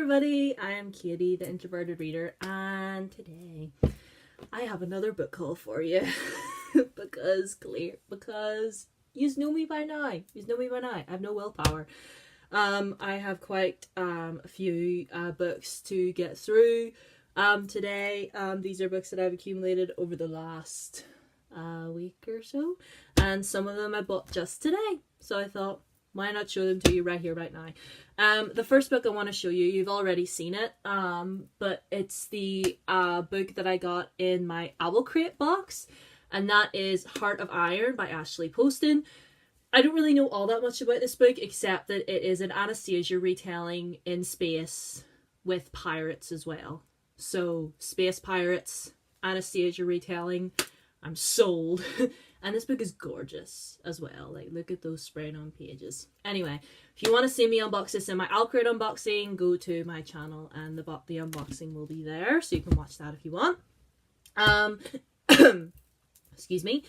everybody, I am Katie, the Introverted Reader, and today I have another book haul for you. because yous know me by now. I have no willpower. I have quite a few books to get through today. These are books that I've accumulated over the last week or so, and some of them I bought just today. So I thought, why not show them to you right here, right now? The first book I want to show you, you've already seen it, but it's the book that I got in my Owl Crate box, and that is Heart of Iron by Ashley Poston. I don't really know all that much about this book, except that it is an Anastasia retelling in space with pirates as well. So, space pirates, Anastasia retelling, I'm sold. And this book is gorgeous as well. Like, look at those sprayed on pages. Anyway, if you want to see me unbox this in my Owl Crate unboxing, go to my channel and the unboxing will be there, so you can watch that if you want. Excuse me.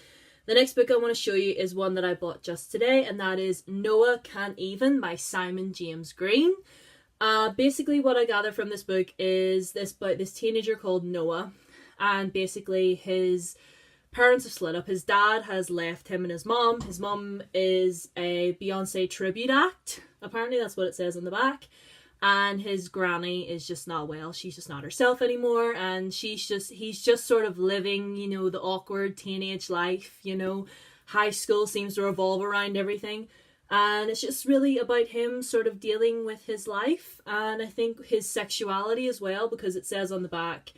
The next book I want to show you is one that I bought just today, and that is Noah Can't Even by Simon James Green. Basically what I gather from this book is about this teenager called Noah, and basically his parents have split up. His dad has left him and his mom. His mom is a Beyonce tribute act. Apparently that's what it says on the back. And his granny is just not well. She's just not herself anymore. And he's just sort of living, you know, the awkward teenage life, you know. High school seems to revolve around everything. And it's just really about him sort of dealing with his life. And I think his sexuality as well, because it says on the back,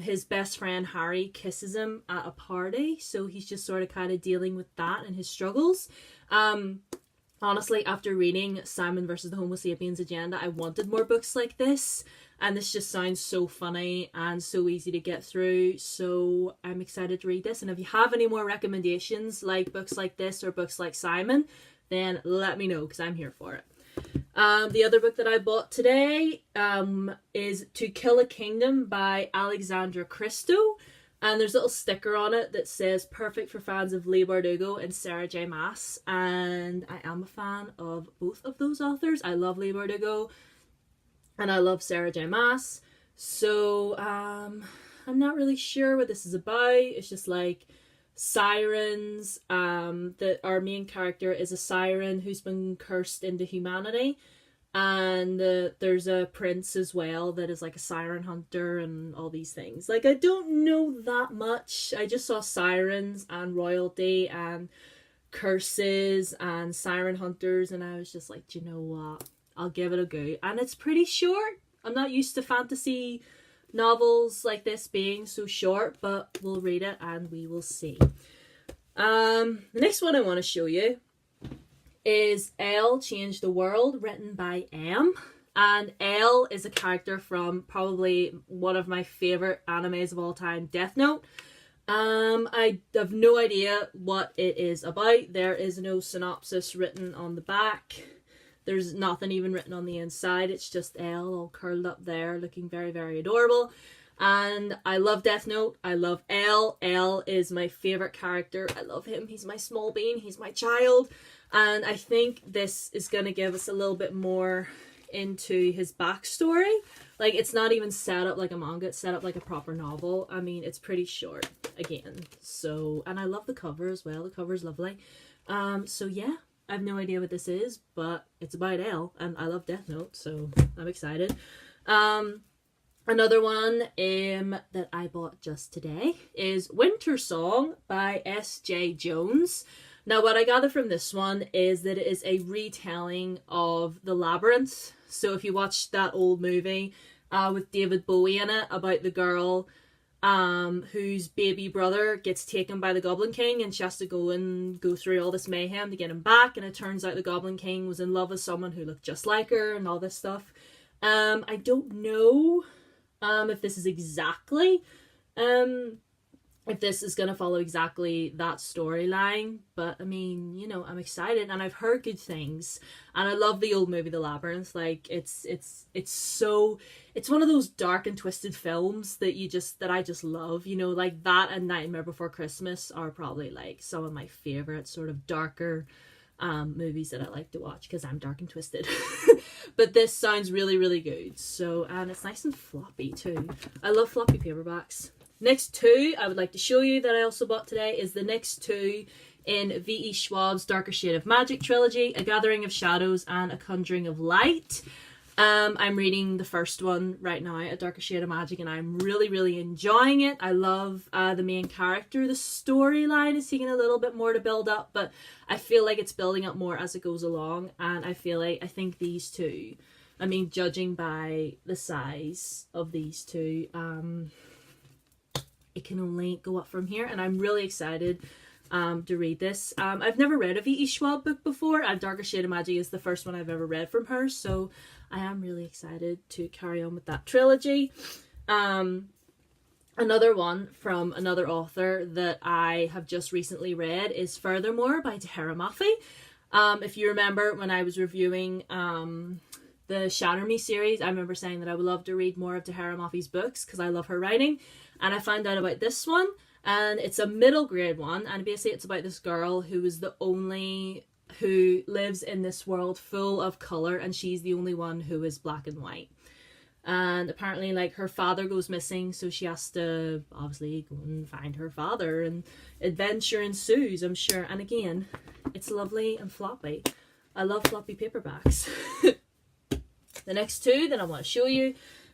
his best friend Harry kisses him at a party, so he's just sort of kind of dealing with that and his struggles. Honestly, after reading Simon versus the Homo Sapiens Agenda, I wanted more books like this, and this just sounds so funny and so easy to get through, so I'm excited to read this. And if you have any more recommendations, like books like this or books like Simon, then let me know, because I'm here for it. The other book that I bought today is To Kill a Kingdom by Alexandra Christo, and there's a little sticker on it that says perfect for fans of Leigh Bardugo and Sarah J Maas, and I am a fan of both of those authors. I love Leigh Bardugo and I love Sarah J Maas, so I'm not really sure what this is about. It's just like sirens, that our main character is a siren who's been cursed into humanity, and there's a prince as well that is like a siren hunter and all these things. Like, I don't know that much. I just saw sirens and royalty and curses and siren hunters, and I was just like, do you know what, I'll give it a go. And it's pretty short. I'm not used to fantasy novels like this being so short, but we'll read it and we will see. The next one I want to show you is Elle Changed the World, written by M. And Elle is a character from probably one of my favourite animes of all time, Death Note. I have no idea what it is about. There is no synopsis written on the back. There's nothing even written on the inside. It's just Elle all curled up there, looking very, very adorable. And I love Death Note. I love Elle. Elle is my favourite character. I love him. He's my small bean. He's my child. And I think this is going to give us a little bit more into his backstory. Like, it's not even set up like a manga. It's set up like a proper novel. I mean, it's pretty short, again. So, and I love the cover as well. The cover's lovely. So yeah. I have no idea what this is, but it's about Elle, and I love Death Note, so I'm excited. Another one that I bought just today is Wintersong by S. Jae-Jones. Now, what I gather from this one is that it is a retelling of The Labyrinth. So if you watched that old movie with David Bowie in it about the girl whose baby brother gets taken by the Goblin King, and she has to go through all this mayhem to get him back, and it turns out the Goblin King was in love with someone who looked just like her and all this stuff. I don't know if this is exactly if this is going to follow exactly that storyline, but I mean, you know, I'm excited and I've heard good things, and I love the old movie The Labyrinth. Like, it's one of those dark and twisted films that I just love, you know, like that and Nightmare Before Christmas are probably like some of my favorite sort of darker movies that I like to watch, because I'm dark and twisted. But this sounds really, really good. So, and it's nice and floppy too. I love floppy paperbacks. Next two I would like to show you that I also bought today is the next two in V.E. Schwab's Darker Shade of Magic trilogy, A Gathering of Shadows and A Conjuring of Light. I'm reading the first one right now, A Darker Shade of Magic, and I'm really, really enjoying it. I love the main character. The storyline is taking a little bit more to build up, but I feel like it's building up more as it goes along, and I think these two, I mean, judging by the size of these two, it can only go up from here, and I'm really excited to read this. I've never read a V.E. Schwab book before. Darker Shade of Magic is the first one I've ever read from her, so I am really excited to carry on with that trilogy. Another one from another author that I have just recently read is Furthermore by Tahereh Mafi. If you remember when I was reviewing the Shatter Me series, I remember saying that I would love to read more of Tahereh Mafi's books because I love her writing, and I found out about this one. And it's a middle grade one, and basically it's about this girl who is the only who lives in this world full of colour, and she's the only one who is black and white. And apparently, like, her father goes missing, so she has to obviously go and find her father, and adventure ensues, I'm sure. And again, it's lovely and floppy. I love floppy paperbacks. The next two that I want to show you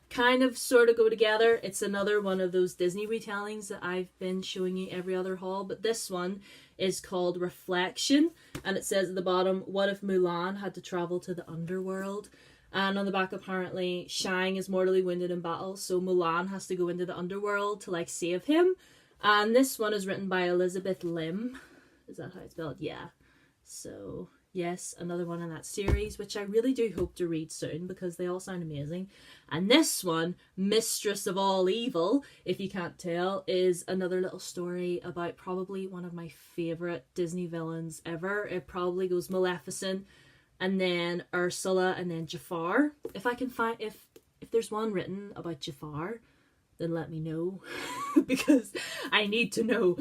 kind of sort of go together. It's another one of those Disney retellings that I've been showing you every other haul, but this one is called Reflection, and it says at the bottom, what if Mulan had to travel to the underworld? And on the back, apparently Shang is mortally wounded in battle, so Mulan has to go into the underworld to like save him. And this one is written by Elizabeth Lim. Is that how it's spelled? Yeah. So yes, another one in that series, which I really do hope to read soon because they all sound amazing. And this one, Mistress of All Evil, if you can't tell, is another little story about probably one of my favourite Disney villains ever. It probably goes Maleficent, and then Ursula, and then Jafar. If I can find, if there's one written about Jafar, then let me know because I need to know.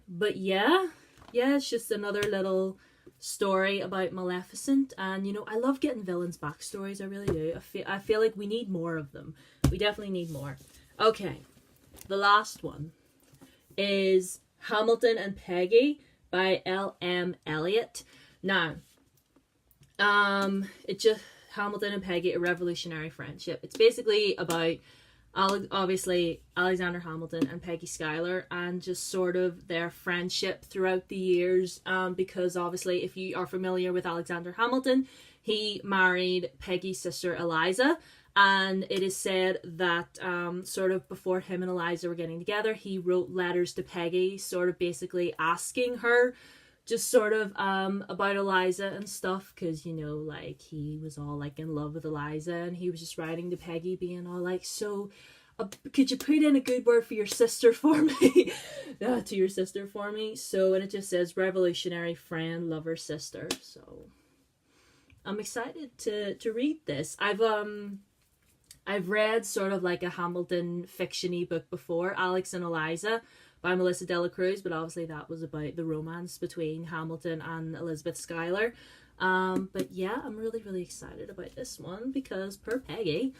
But yeah, it's just another little story about Maleficent, and you know, I love getting villains backstories. I really do. I feel like we need more of them. We definitely need more. Okay, the last one is Hamilton and Peggy by L.M. Elliot. Now, it's just Hamilton and Peggy, a revolutionary friendship. It's basically about obviously Alexander Hamilton and Peggy Schuyler, and just sort of their friendship throughout the years, because obviously if you are familiar with Alexander Hamilton, he married Peggy's sister Eliza, and it is said that sort of before him and Eliza were getting together, he wrote letters to Peggy, sort of basically asking her just sort of about Eliza and stuff, because, you know, like, he was all like in love with Eliza, and he was just writing to Peggy being all like, so could you put in a good word for your sister for me? To your sister for me. So, and it just says revolutionary friend, lover, sister. So I'm excited to read this. I've read sort of like a Hamilton fiction-y book before, Alex and Eliza by Melissa Dela Cruz, but obviously that was about the romance between Hamilton and Elizabeth Schuyler. But yeah, I'm really, really excited about this one because poor Peggy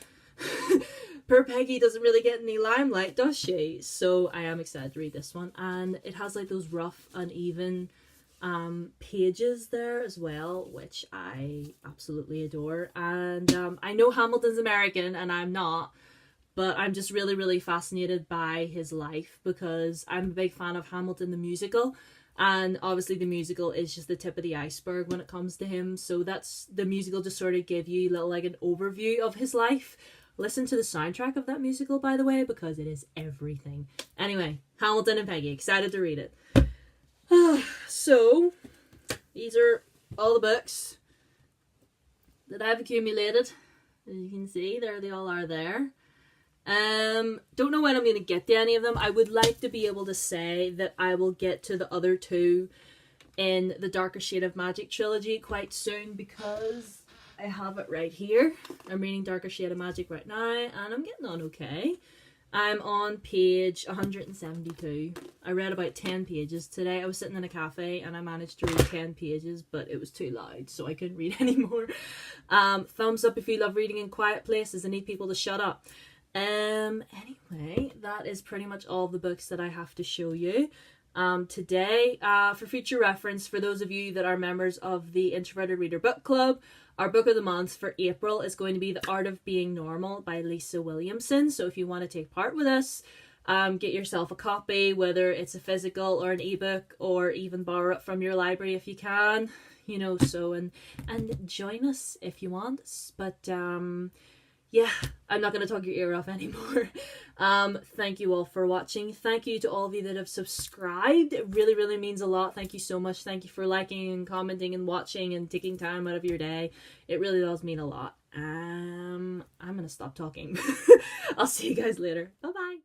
doesn't really get any limelight, does she? So I am excited to read this one, and it has like those rough, uneven pages there as well, which I absolutely adore. And I know Hamilton's American and I'm not, but I'm just really, really fascinated by his life because I'm a big fan of Hamilton the musical, and obviously the musical is just the tip of the iceberg when it comes to him. So that's the musical, just sort of give you a little like an overview of his life. Listen to the soundtrack of that musical, by the way, because it is everything. Anyway, Hamilton and Peggy, excited to read it. So these are all the books that I've accumulated. As you can see, there they all are there. Don't know when I'm going to get to any of them. I would like to be able to say that I will get to the other two in the Darker Shade of Magic trilogy quite soon, because I have it right here. I'm reading Darker Shade of Magic right now, and I'm getting on okay. I'm on page 172. I read about 10 pages today. I was sitting in a cafe and I managed to read 10 pages, but it was too loud, so I couldn't read anymore. Thumbs up if you love reading in quiet places. I need people to shut up. Anyway, that is pretty much all the books that I have to show you today. For future reference, for those of you that are members of the Introverted Reader Book Club, our book of the month for April is going to be The Art of Being Normal by Lisa Williamson. So if you want to take part with us, get yourself a copy, whether it's a physical or an ebook, or even borrow it from your library if you can, you know, so, and join us if you want. But, yeah, I'm not going to talk your ear off anymore. Thank you all for watching. Thank you to all of you that have subscribed. It really, really means a lot. Thank you so much. Thank you for liking and commenting and watching and taking time out of your day. It really does mean a lot. I'm going to stop talking. I'll see you guys later. Bye-bye.